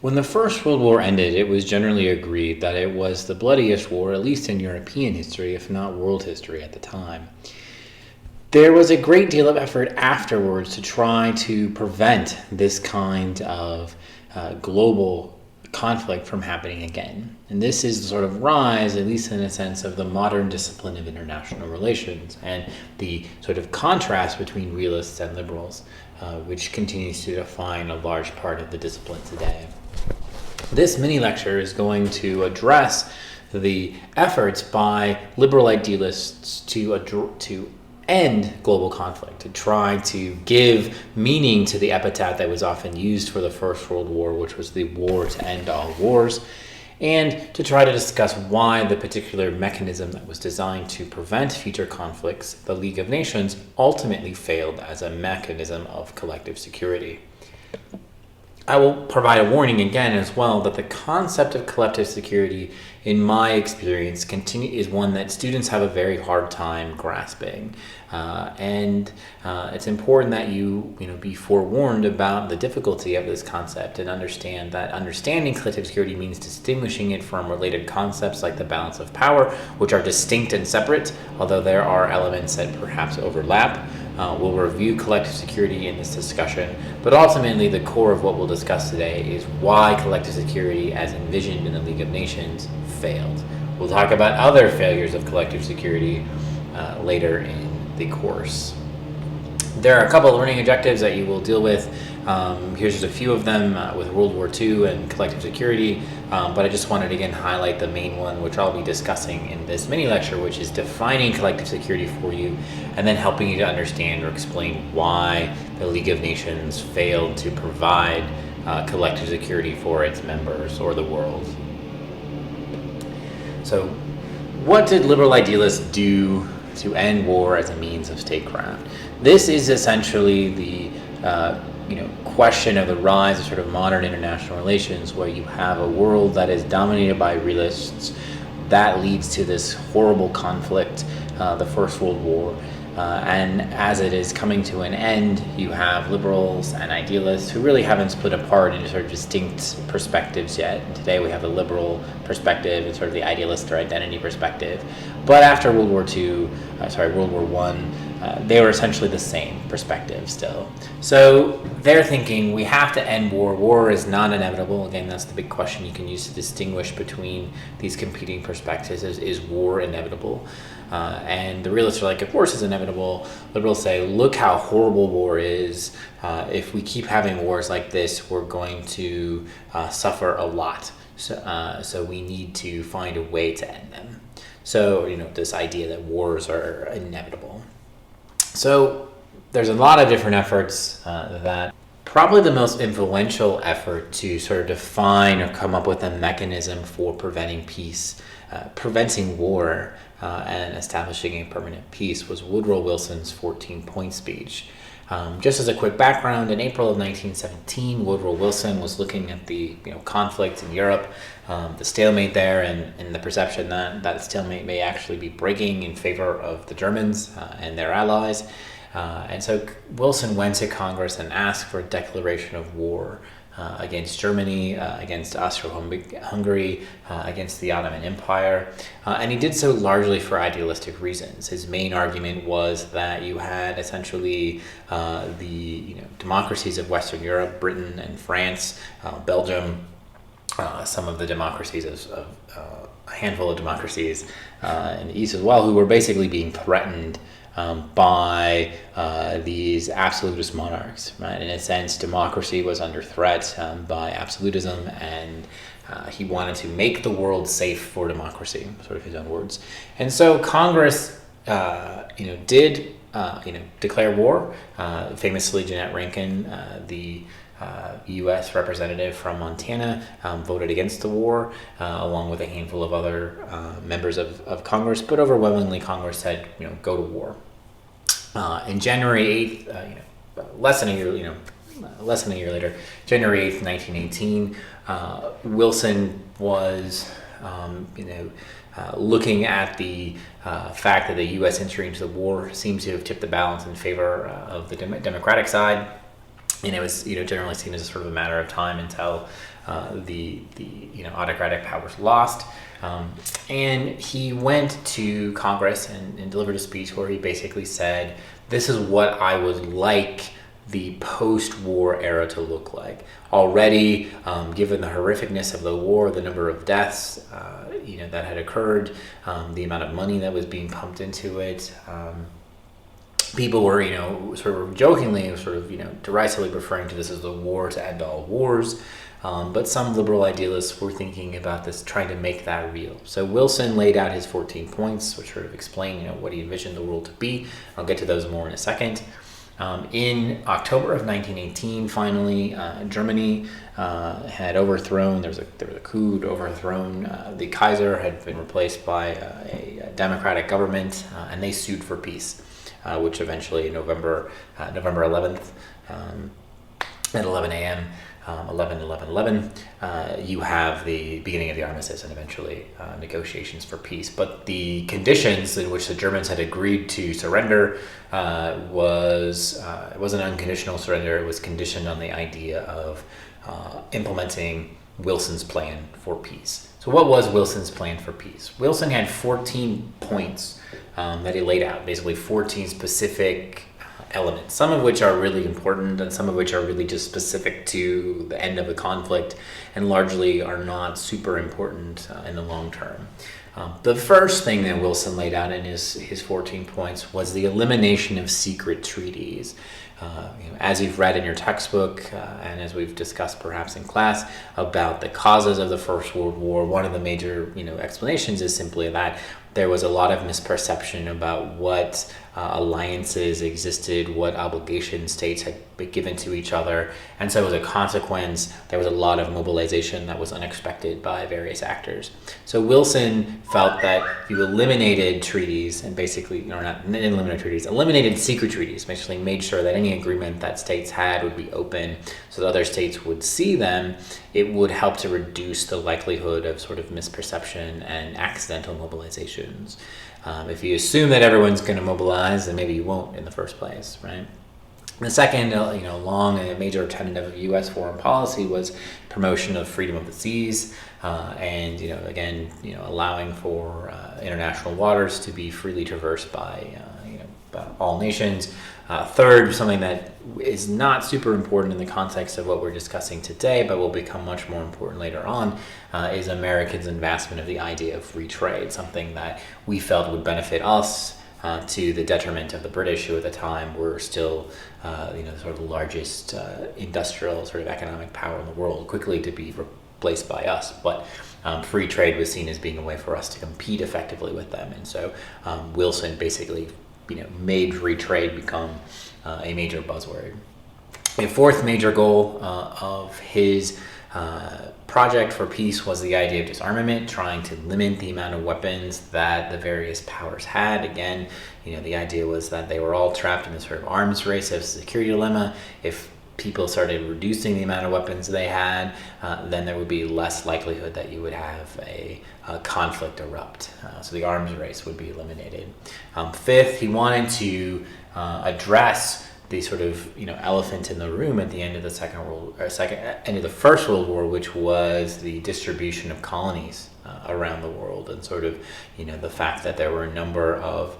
When the First World War ended, it was generally agreed that it was the bloodiest war, at least in European history, if not world history at the time. There was a great deal of effort afterwards to try to prevent this kind of global conflict from happening again. And this is the sort of rise, at least in a sense, of the modern discipline of international relations and the sort of contrast between realists and liberals, which continues to define a large part of the discipline today. This mini lecture is going to address the efforts by liberal idealists to end global conflict, to try to give meaning to the epithet that was often used for the First World War, which was the war to end all wars, and to try to discuss why the particular mechanism that was designed to prevent future conflicts, the League of Nations, ultimately failed as a mechanism of collective security. I will provide a warning again as well that the concept of collective security, in my experience, is one that students have a very hard time grasping, and it's important that you be forewarned about the difficulty of this concept and understand that understanding collective security means distinguishing it from related concepts like the balance of power, which are distinct and separate, although there are elements that perhaps overlap. We'll review collective security in this discussion, but ultimately the core of what we'll discuss today is why collective security as envisioned in the League of Nations failed. We'll talk about other failures of collective security later in the course. There are a couple of learning objectives that you will deal with. Here's just a few of them with World War II and collective security, but I just wanted to again highlight the main one, which I'll be discussing in this mini lecture, which is defining collective security for you and then helping you to understand or explain why the League of Nations failed to provide collective security for its members or the world. So, what did liberal idealists do to end war as a means of statecraft? This is essentially the question of the rise of sort of modern international relations, where you have a world that is dominated by realists. That leads to this horrible conflict, the First World War. And as it is coming to an end, you have liberals and idealists who really haven't split apart into sort of distinct perspectives yet. And today we have the liberal perspective and sort of the idealist or identity perspective. But after World War I, they were essentially the same perspective still. So they're thinking we have to end war. War is not inevitable. Again, that's the big question you can use to distinguish between these competing perspectives. Is war inevitable? And the realists are like, of course it's inevitable. Liberals say, look how horrible war is. If we keep having wars like this, we're going to suffer a lot. So we need to find a way to end them. So, this idea that wars are inevitable. So there's a lot of different efforts that probably the most influential effort to sort of define or come up with a mechanism for preventing peace, preventing war, and establishing a permanent peace was Woodrow Wilson's 14-point speech. Just as a quick background, in April of 1917, Woodrow Wilson was looking at the conflict in Europe, the stalemate there, and the perception that that stalemate may actually be breaking in favor of the Germans and their allies. And so Wilson went to Congress and asked for a declaration of war against Germany, against Austro-Hungary, against the Ottoman Empire. And he did so largely for idealistic reasons. His main argument was that you had essentially the democracies of Western Europe, Britain and France, Belgium, some of the democracies of a handful of democracies in the East as well, who were basically being threatened by these absolutist monarchs, right? In a sense, democracy was under threat by absolutism, and he wanted to make the world safe for democracy, sort of his own words. And so Congress, did declare war. Famously, Jeanette Rankin, the U.S. representative from Montana, voted against the war, along with a handful of other members of Congress. But overwhelmingly, Congress said, go to war. In January 8th, less than a year later, January 8th, 1918, Wilson was, looking at the fact that the U.S. entry into the war seemed to have tipped the balance in favor of the Democratic side. And it was, generally seen as a sort of a matter of time until the autocratic powers lost. And he went to Congress and delivered a speech where he basically said, this is what I would like the post-war era to look like. Already, given the horrificness of the war, the number of deaths that had occurred, the amount of money that was being pumped into it, people were sort of jokingly, derisively referring to this as the war to end all wars. But some liberal idealists were thinking about this, trying to make that real. So Wilson laid out his 14 points, which sort of explain what he envisioned the world to be. I'll get to those more in a second. In October of 1918, finally, Germany had overthrown, there was a coup overthrown. The Kaiser had been replaced by a democratic government, and they sued for peace, which eventually, November 11th, at 11 a.m., 11 you have the beginning of the armistice and eventually negotiations for peace. But the conditions in which the Germans had agreed to surrender it wasn't unconditional surrender. It was conditioned on the idea of implementing Wilson's plan for peace. So what was Wilson's plan for peace? Wilson had 14 points that he laid out, basically 14 specific elements, some of which are really important and some of which are really just specific to the end of the conflict and largely are not super important in the long term. The first thing that Wilson laid out in his 14 points was the elimination of secret treaties. As you've read in your textbook and as we've discussed perhaps in class about the causes of the First World War, one of the major explanations is simply that there was a lot of misperception about what alliances existed, what obligations states had been given to each other. And so as a consequence, there was a lot of mobilization that was unexpected by various actors. So Wilson felt that if you eliminated treaties and basically, eliminated secret treaties, basically made sure that any agreement that states had would be open so that other states would see them, it would help to reduce the likelihood of sort of misperception and accidental mobilizations. If you assume that everyone's going to mobilize, then maybe you won't in the first place, right? The second, long and major tenet of U.S. foreign policy was promotion of freedom of the seas, and allowing for international waters to be freely traversed by all nations. Third, something that is not super important in the context of what we're discussing today, but will become much more important later on, is Americans' advancement of the idea of free trade, something that we felt would benefit us to the detriment of the British, who at the time were still, sort of the largest industrial sort of economic power in the world, quickly to be replaced by us. But free trade was seen as being a way for us to compete effectively with them. And so Wilson basically made free trade become a major buzzword. A fourth major goal of his project for peace was the idea of disarmament, trying to limit the amount of weapons that the various powers had. Again, the idea was that they were all trapped in this sort of arms race as a security dilemma. If people started reducing the amount of weapons they had, then there would be less likelihood that you would have a conflict erupt. So the arms race would be eliminated. Fifth, he wanted to address the sort of elephant in the room at the end of the end of the First World War, which was the distribution of colonies around the world, and sort of the fact that there were a number of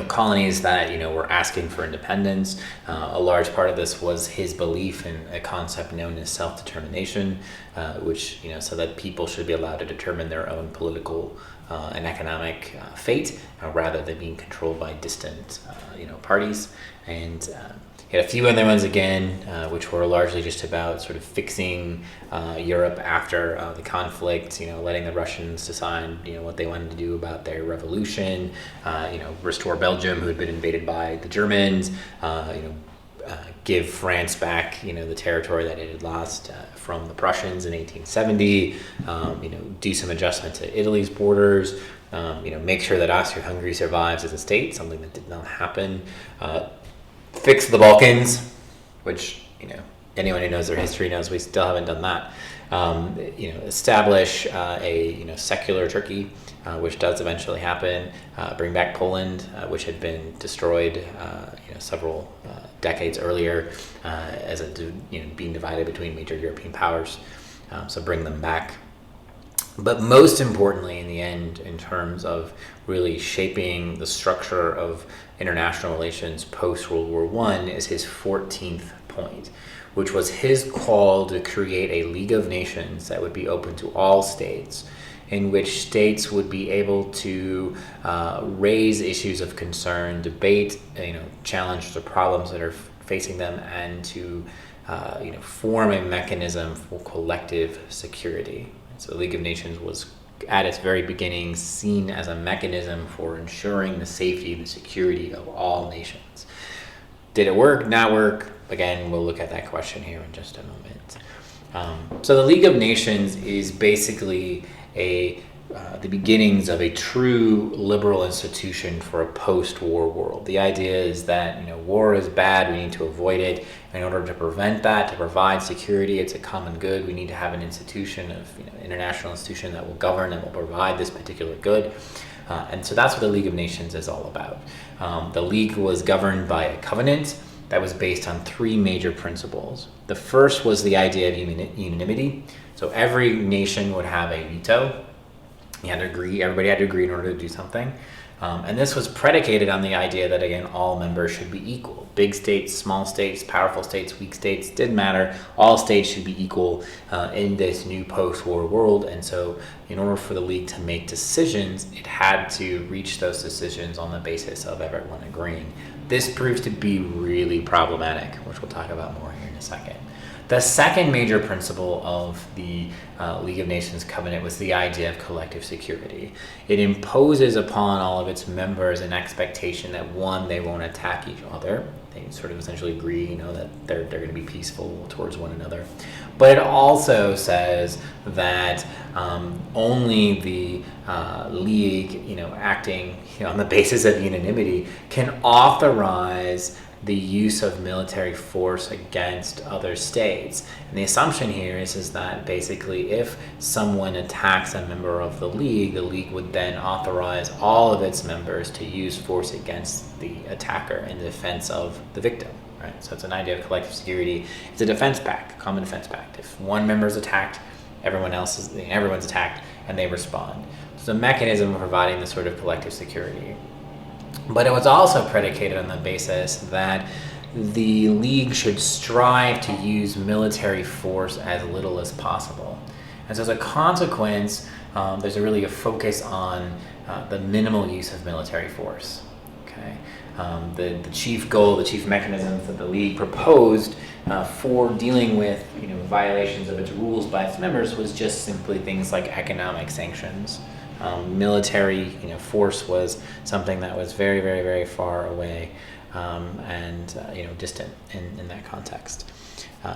colonies that were asking for independence. A large part of this was his belief in a concept known as self-determination, which so that people should be allowed to determine their own political and economic fate rather than being controlled by distant parties. And he had a few other ones again, which were largely just about sort of fixing Europe after the conflict, letting the Russians decide, what they wanted to do about their revolution, restore Belgium, who had been invaded by the Germans, give France back, the territory that it had lost from the Prussians in 1870, do some adjustment to Italy's borders, make sure that Austria-Hungary survives as a state, something that did not happen. Fix the Balkans, which anyone who knows their history knows we still haven't done that. Establish a secular Turkey, which does eventually happen. Bring back Poland, which had been destroyed several decades earlier as being divided between major European powers. So bring them back. But most importantly, in the end, in terms of really shaping the structure of international relations post-World War I, is his 14th point, which was his call to create a League of Nations that would be open to all states, in which states would be able to raise issues of concern, debate, challenge the problems that are facing them, and to form a mechanism for collective security. So the League of Nations was, at its very beginning, seen as a mechanism for ensuring the safety and the security of all nations. Did it work? Not work? Again, we'll look at that question here in just a moment. So the League of Nations is basically the beginnings of a true liberal institution for a post-war world. The idea is that war is bad, we need to avoid it. In order to prevent that, to provide security, it's a common good. We need to have an institution international institution that will govern and will provide this particular good. And so that's what the League of Nations is all about. The League was governed by a covenant that was based on three major principles. The first was the idea of unanimity. So every nation would have a veto. You had to agree, everybody had to agree in order to do something. And this was predicated on the idea that, again, all members should be equal. Big states, small states, powerful states, weak states, didn't matter. All states should be equal in this new post-war world. And so in order for the League to make decisions, it had to reach those decisions on the basis of everyone agreeing. This proves to be really problematic, which we'll talk about more here in a second. The second major principle of the League of Nations Covenant was the idea of collective security. It imposes upon all of its members an expectation that, one, they won't attack each other. They sort of essentially agree, that they're going to be peaceful towards one another. But it also says that only the League, acting on the basis of unanimity, can authorize the use of military force against other states. And the assumption here is that basically if someone attacks a member of the League would then authorize all of its members to use force against the attacker in defense of the victim. Right? So it's an idea of collective security. It's a defense pact, a common defense pact. If one member is attacked, everyone's attacked, and they respond. It's a mechanism of providing this sort of collective security. But it was also predicated on the basis that the League should strive to use military force as little as possible. And so as a consequence, there's really a focus on the minimal use of military force. Okay, the chief goal, the chief mechanisms that the League proposed for dealing with violations of its rules by its members was just simply things like economic sanctions. Military force was something that was very, very, very far away and distant in that context.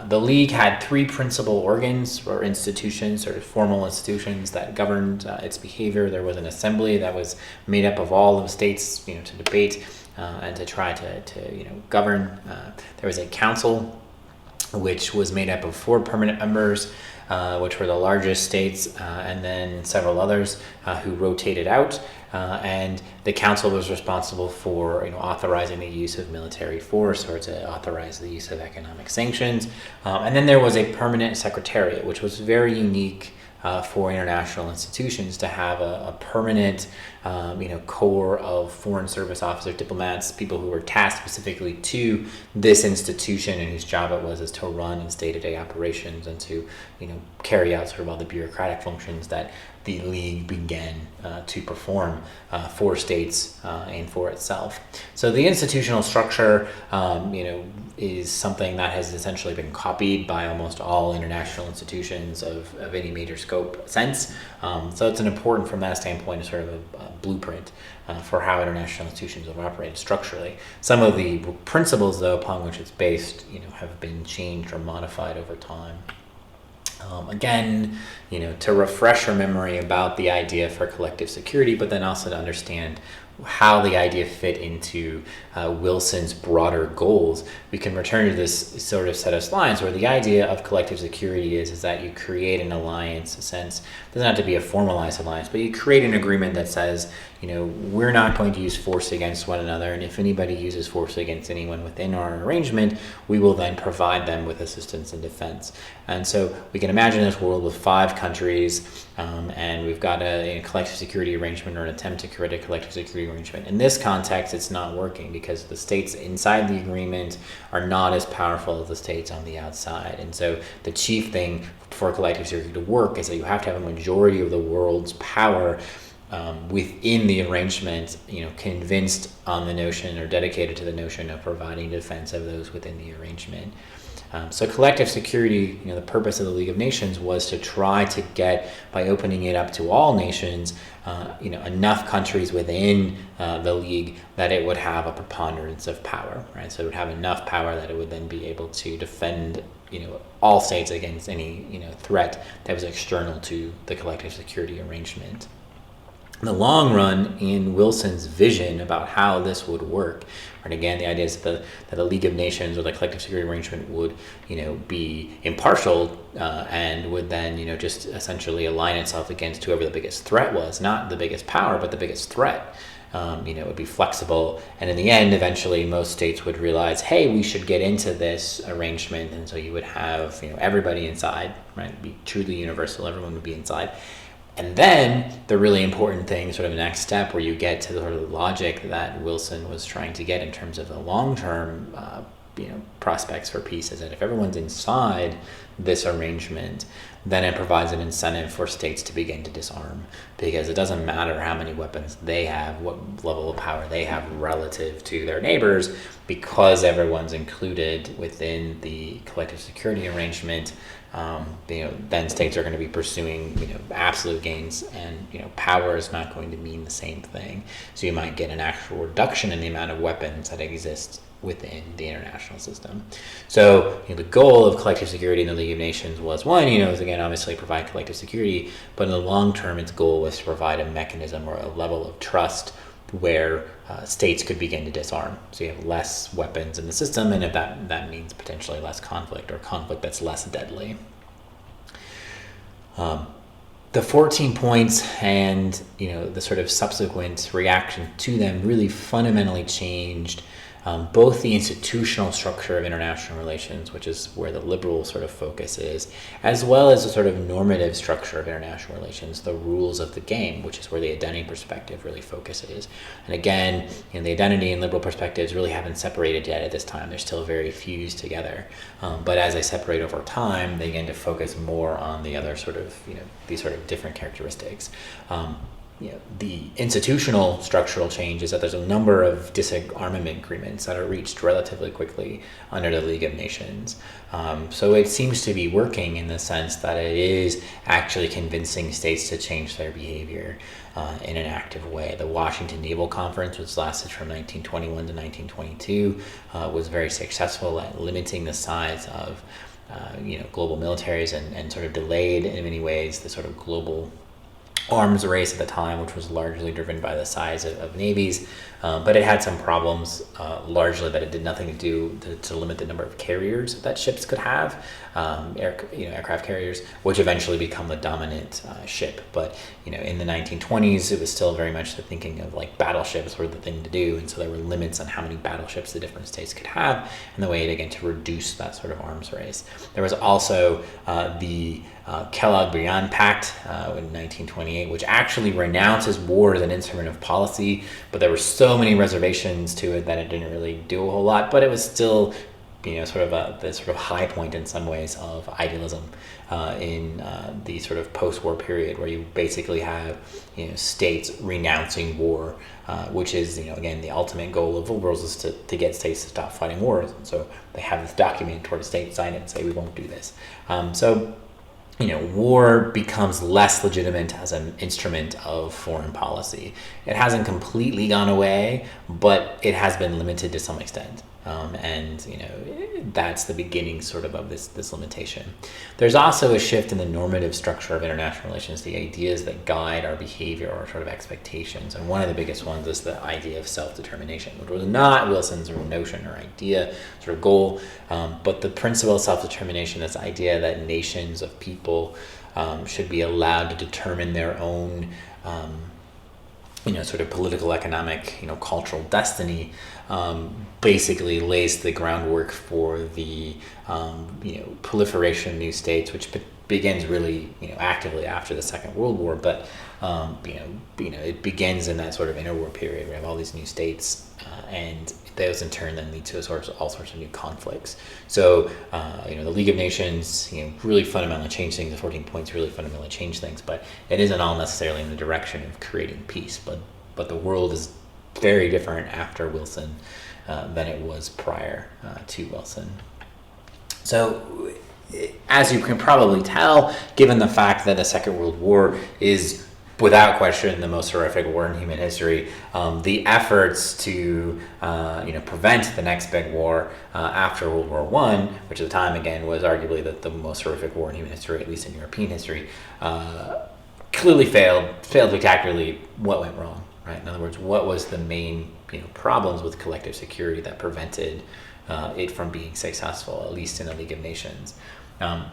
The League had three principal organs or institutions, sort of formal institutions that governed its behavior. There was an assembly that was made up of all of states, to debate and to try to govern. There was a council, which was made up of 4 permanent members, which were the largest states, and then several others who rotated out. And the council was responsible for authorizing the use of military force or to authorize the use of economic sanctions. And then there was a permanent secretariat, which was very unique for international institutions to have a permanent core of foreign service officers, diplomats, people who were tasked specifically to this institution and whose job it was is to run its day-to-day operations and to carry out sort of all the bureaucratic functions that the League began to perform for states and for itself. So the institutional structure, is something that has essentially been copied by almost all international institutions of any major scope sense. So it's an important, from that standpoint, sort of a blueprint for how international institutions have operated structurally. Some of the principles, though, upon which it's based, have been changed or modified over time. Again, to refresh our memory about the idea for collective security, but then also to understand how the idea fit into Wilson's broader goals, we can return to this sort of set of slides where the idea of collective security is that you create an alliance, a sense, it doesn't have to be a formalized alliance, but you create an agreement that says, we're not going to use force against one another, and if anybody uses force against anyone within our arrangement, we will then provide them with assistance and defense. And so we can imagine this world with 5 countries, and we've got a collective security arrangement or an attempt to create a collective security arrangement. In this context, it's not working because the states inside the agreement are not as powerful as the states on the outside. And so the chief thing for collective security to work is that you have to have a majority of the world's power within the arrangement, convinced on the notion or dedicated to the notion of providing defense of those within the arrangement. So collective security, the purpose of the League of Nations was to try to get, by opening it up to all nations, enough countries within the League that it would have a preponderance of power, right? So it would have enough power that it would then be able to defend, all states against any, threat that was external to the collective security arrangement. In the long run, in Wilson's vision about how this would work, and again, the idea is that the League of Nations or the collective security arrangement would, be impartial and would then, just essentially align itself against whoever the biggest threat was, not the biggest power, but the biggest threat. It would be flexible, and in the end, eventually, most states would realize, hey, we should get into this arrangement, and so you would have, everybody inside, right? It'd be truly universal. Everyone would be inside. And then the really important thing, sort of the next step where you get to the sort of logic that Wilson was trying to get in terms of the long-term, prospects for peace, is that if everyone's inside this arrangement, then it provides an incentive for states to begin to disarm, because it doesn't matter how many weapons they have, what level of power they have relative to their neighbors, because everyone's included within the collective security arrangement. Then states are going to be pursuing, absolute gains, and, power is not going to mean the same thing. So you might get an actual reduction in the amount of weapons that exist within the international system. So the goal of collective security in the League of Nations was one, is again, obviously provide collective security, but in the long term, its goal was to provide a mechanism or a level of trust where states could begin to disarm. So you have less weapons in the system, and if that means potentially less conflict, or conflict that's less deadly. The 14 points and the sort of subsequent reaction to them really fundamentally changed both the institutional structure of international relations, which is where the liberal sort of focus is, as well as the sort of normative structure of international relations, the rules of the game, which is where the identity perspective really focuses. And again, the identity and liberal perspectives really haven't separated yet at this time. They're still very fused together. But as they separate over time, they begin to focus more on the other sort of, these sort of different characteristics. The institutional structural change is that there's a number of disarmament agreements that are reached relatively quickly under the League of Nations. So it seems to be working in the sense that it is actually convincing states to change their behavior in an active way. The Washington Naval Conference, which lasted from 1921 to 1922, was very successful at limiting the size of global militaries and sort of delayed in many ways the sort of global arms race at the time, which was largely driven by the size of navies, but it had some problems, largely that it did nothing to do to limit the number of carriers that ships could have, aircraft carriers, which eventually become the dominant ship. But in the 1920s, it was still very much the thinking of like battleships were the thing to do, and so there were limits on how many battleships the different states could have, and the way again to reduce that sort of arms race. There was also the Kellogg-Briand Pact in 1928, which actually renounces war as an instrument of policy, but there were so many reservations to it that it didn't really do a whole lot. But it was still, sort of the sort of high point in some ways of idealism in the sort of post-war period, where you basically have states renouncing war, which is again the ultimate goal of liberals is to get states to stop fighting wars. And so they have this document toward a state sign it and say we won't do this. War becomes less legitimate as an instrument of foreign policy. It hasn't completely gone away, but it has been limited to some extent. And that's the beginning sort of this limitation. There's also a shift in the normative structure of international relations, the ideas that guide our behavior or sort of expectations. And one of the biggest ones is the idea of self-determination, which was not Wilson's sort of notion or idea, sort of goal, but the principle of self-determination, this idea that nations of people should be allowed to determine their own sort of political, economic, cultural destiny, basically lays the groundwork for the, proliferation of new states, which begins really, actively after the Second World War. But, it begins in that sort of interwar period. We have all these new states, and those in turn then lead to all sorts of new conflicts. So, the League of Nations, really fundamentally changed things. The 14 points really fundamentally changed things, but it isn't all necessarily in the direction of creating peace. But the world is very different after Wilson than it was prior to Wilson. So, as you can probably tell, given the fact that the Second World War is without question the most horrific war in human history, the efforts to prevent the next big war after World War I, which at the time again was arguably the most horrific war in human history, at least in European history, clearly failed spectacularly. What went wrong, right? In other words, what was the main problems with collective security that prevented it from being successful, at least in the League of Nations?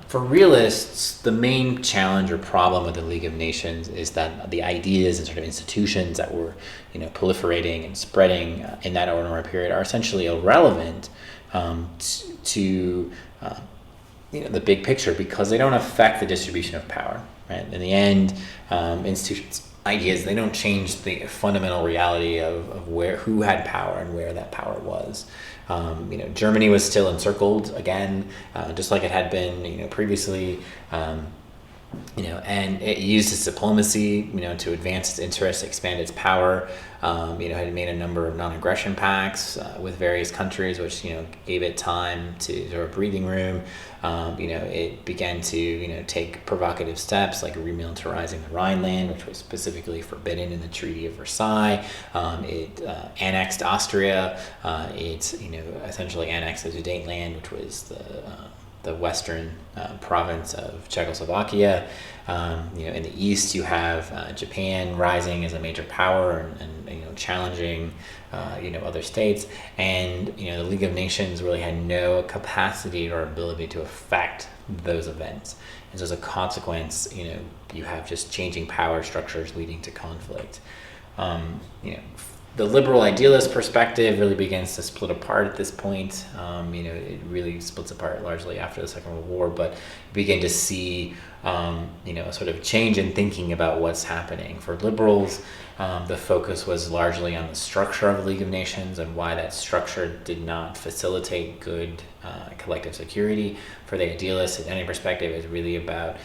For realists, the main challenge or problem with the League of Nations is that the ideas and sort of institutions that were, proliferating and spreading in that ordinary period are essentially irrelevant to the big picture, because they don't affect the distribution of power. Right? In the end, institutions, ideas, they don't change the fundamental reality of who had power and where that power was. Germany was still encircled again, just like it had been, previously, and it used its diplomacy, to advance its interests, expand its power. Had made a number of non-aggression pacts with various countries, which gave it time to sort of breathing room. It began to take provocative steps like remilitarizing the Rhineland, which was specifically forbidden in the Treaty of Versailles. It annexed Austria. It essentially annexed the Sudetenland, which was the western province of Czechoslovakia. In the east, you have Japan rising as a major power and challenging other states, and the League of Nations really had no capacity or ability to affect those events. And so as a consequence, you have just changing power structures leading to conflict. The liberal idealist perspective really begins to split apart at this point. It really splits apart largely after the Second World War, but you begin to see, a sort of change in thinking about what's happening. For liberals, the focus was largely on the structure of the League of Nations and why that structure did not facilitate good collective security. For the idealists, in any perspective, is really about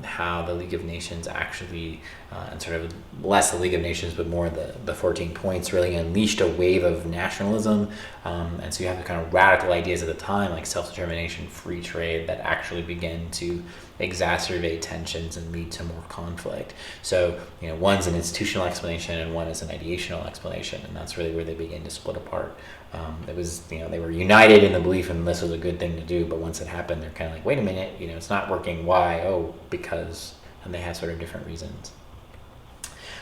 how the League of Nations actually, and sort of less the League of Nations, but more the 14 points, really unleashed a wave of nationalism. And so you have the kind of radical ideas at the time, like self-determination, free trade, that actually began to exacerbate tensions and lead to more conflict. So, one's an institutional explanation and one is an ideational explanation, and that's really where they begin to split apart. It was, they were united in the belief and this was a good thing to do, but once it happened, they're kind of like, wait a minute, it's not working. Why? Oh, because, and they have sort of different reasons.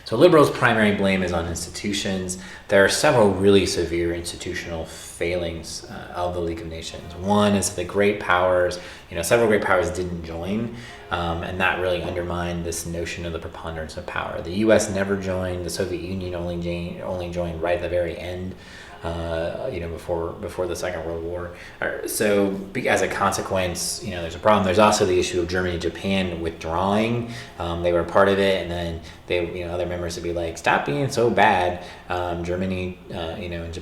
So liberals' primary blame is on institutions. There are several really severe institutional failings of the League of Nations. One is the great powers, several great powers didn't join, and that really undermined this notion of the preponderance of power. The U.S. never joined. The Soviet Union only joined right at the very end. Before the Second World War. So as a consequence, there's a problem. There's also the issue of Germany and Japan withdrawing. They were part of it, and then they, other members would be like, stop being so bad. Germany, and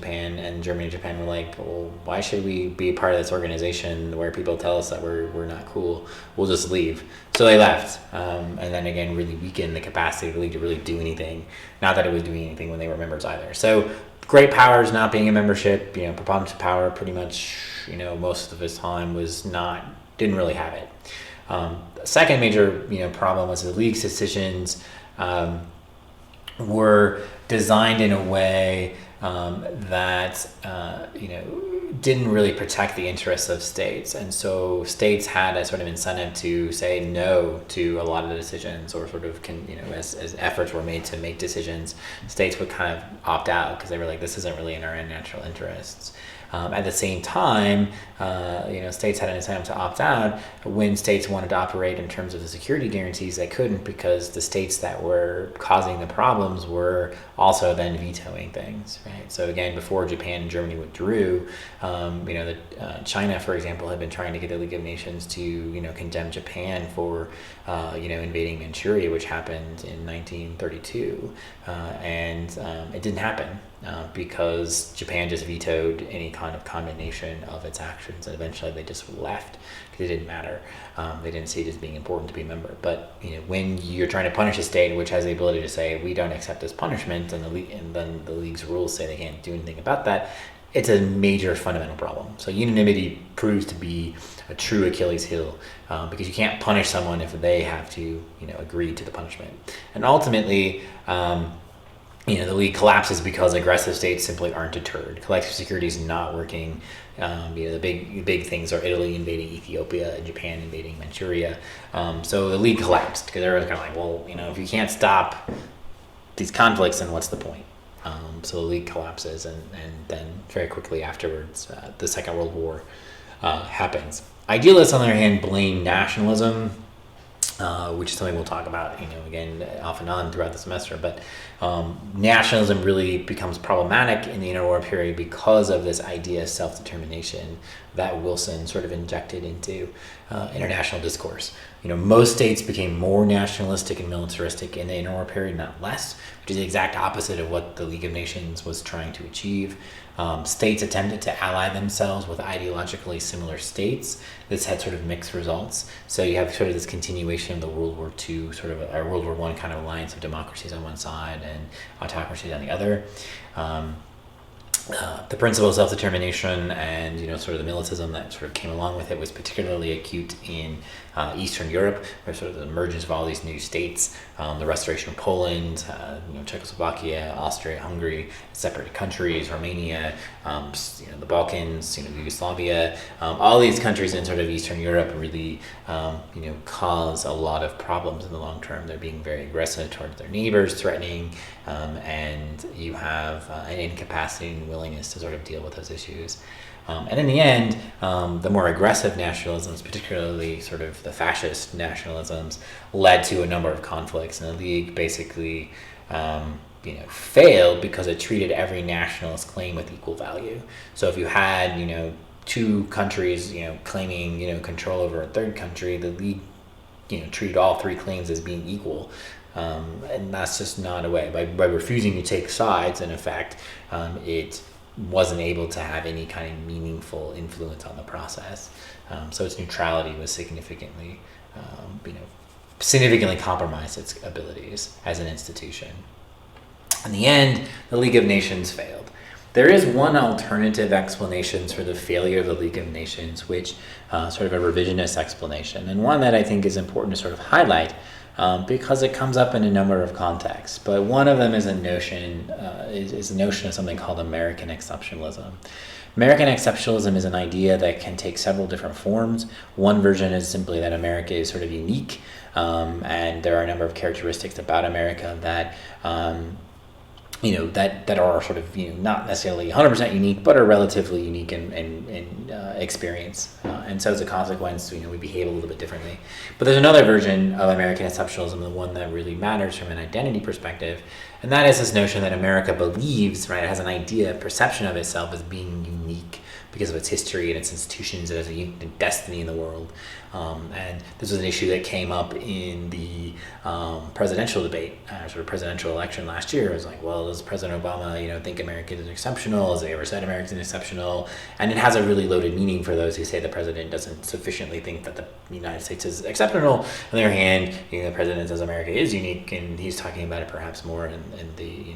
Germany and Japan were like, well, why should we be part of this organization where people tell us that we're not cool? We'll just leave. So they left, and then again really weakened the capacity of the League to really do anything. Not that it was doing anything when they were members either. So great powers not being a membership, preponderance of power pretty much, most of his time didn't really have it. The second major, problem was the League's decisions were designed in a way that, didn't really protect the interests of states, and so states had a sort of incentive to say no to a lot of the decisions, or sort of as efforts were made to make decisions, states would kind of opt out because they were like, this isn't really in our natural interests. At the same time, states had an incentive to opt out. When states wanted to operate in terms of the security guarantees, they couldn't, because the states that were causing the problems were also then vetoing things, right? So again, before Japan and Germany withdrew, China, for example, had been trying to get the League of Nations to, condemn Japan for, invading Manchuria, which happened in 1932, and it didn't happen. Because Japan just vetoed any kind of condemnation of its actions, and eventually they just left because it didn't matter. They didn't see it as being important to be a member. But when you're trying to punish a state which has the ability to say, we don't accept this punishment, and then the league's rules say they can't do anything about that, it's a major fundamental problem. So unanimity proves to be a true Achilles heel, because you can't punish someone if they have to agree to the punishment. And ultimately, the league collapses because aggressive states simply aren't deterred. Collective security is not working. The big things are Italy invading Ethiopia and Japan invading Manchuria. So the league collapsed because everyone's kind of like, well, if you can't stop these conflicts, then what's the point? So the league collapses, and then very quickly afterwards, the Second World War happens. Idealists, on the other hand, blame nationalism, which is something we'll talk about, again, off and on throughout the semester. But nationalism really becomes problematic in the interwar period because of this idea of self-determination that Wilson sort of injected into international discourse. Most states became more nationalistic and militaristic in the interwar period, not less, which is the exact opposite of what the League of Nations was trying to achieve. States attempted to ally themselves with ideologically similar states. This had sort of mixed results. So you have sort of this continuation of the World War II, sort of a World War I kind of alliance of democracies on one side and autocracies on the other. The principle of self-determination and sort of the militism that sort of came along with it was particularly acute in Eastern Europe, where sort of the emergence of all these new states, the restoration of Poland, Czechoslovakia, Austria, Hungary, separate countries, Romania, the Balkans, Yugoslavia, all these countries in sort of Eastern Europe really cause a lot of problems in the long term. They're being very aggressive towards their neighbors, threatening, and you have an incapacity and willingness to sort of deal with those issues. And in the end, the more aggressive nationalisms, particularly sort of the fascist nationalisms, led to a number of conflicts. And the League basically, failed because it treated every nationalist claim with equal value. So if you had, two countries, claiming, control over a third country, the League, treated all three claims as being equal. And that's just not a way. By refusing to take sides, in effect, it wasn't able to have any kind of meaningful influence on the process. So its neutrality was significantly compromised its abilities as an institution. In the end, the League of Nations failed. There is one alternative explanation for the failure of the League of Nations, which sort of a revisionist explanation, and one that I think is important to sort of highlight, because it comes up in a number of contexts. But one of them is a notion, is the notion of something called American Exceptionalism. American Exceptionalism is an idea that can take several different forms. One version is simply that America is sort of unique, and there are a number of characteristics about America that that are sort of, not necessarily 100% unique, but are relatively unique in experience. And so as a consequence, we behave a little bit differently. But there's another version of American exceptionalism, the one that really matters from an identity perspective, and that is this notion that America believes, right, it has an idea, a perception of itself as being unique because of its history and its institutions. It has a unique destiny in the world. And this was an issue that came up in the presidential debate, sort of presidential election last year. It was like, well, does President Obama, think America is exceptional? Has he ever said America is exceptional? And it has a really loaded meaning for those who say the president doesn't sufficiently think that the United States is exceptional. On the other hand, the president says America is unique, and he's talking about it perhaps more in the,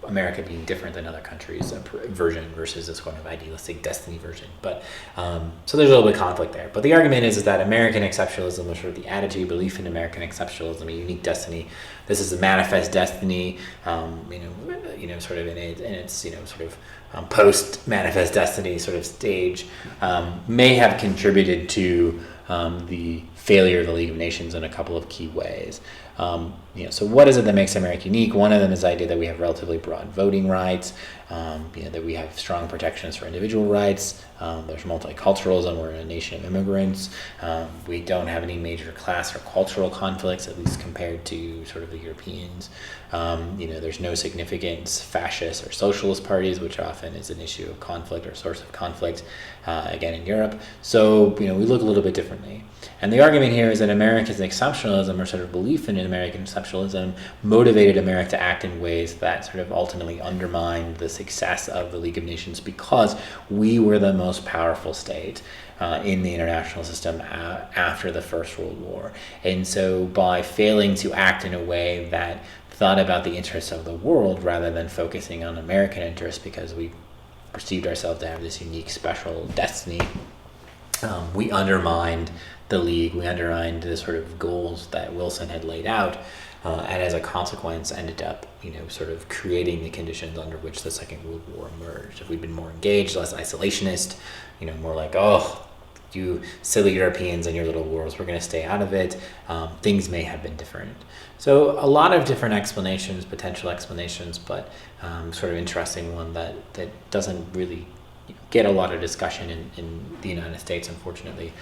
America being different than other countries, a version versus this kind of idealistic destiny version. But so there's a little bit of conflict there. But the argument is that American exceptionalism was sort of the attitude, belief in American American exceptionalism, a unique destiny. This is a manifest destiny, sort of in its sort of post-manifest destiny sort of stage, may have contributed to the failure of the League of Nations in a couple of key ways. So what is it that makes America unique? One of them is the idea that we have relatively broad voting rights, that we have strong protections for individual rights. There's multiculturalism. We're a nation of immigrants. We don't have any major class or cultural conflicts, at least compared to sort of the Europeans. There's no significant fascist or socialist parties, which often is an issue of conflict or source of conflict, again, in Europe. So, we look a little bit differently. And the argument here is that America's exceptionalism, or sort of belief in American exceptionalism, motivated America to act in ways that sort of ultimately undermined the success of the League of Nations, because we were the most powerful state in the international system after the First World War. And so by failing to act in a way that thought about the interests of the world rather than focusing on American interests, because we perceived ourselves to have this unique special destiny, we undermined the League, we undermined the sort of goals that Wilson had laid out, and as a consequence ended up, sort of creating the conditions under which the Second World War emerged. If we'd been more engaged, less isolationist, more like, oh, you silly Europeans and your little wars, we're going to stay out of it, things may have been different. So a lot of different explanations, potential explanations, but sort of interesting one that doesn't really get a lot of discussion in the United States, unfortunately,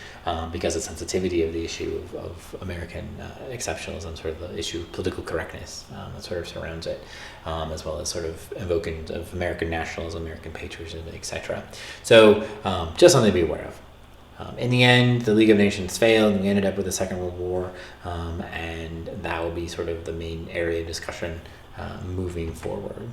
because of the sensitivity of the issue of American exceptionalism, sort of the issue of political correctness that sort of surrounds it, as well as sort of invoking of American nationalism, American patriotism, etc. So just something to be aware of. In the end, the League of Nations failed, and we ended up with the Second World War, and that will be sort of the main area of discussion moving forward.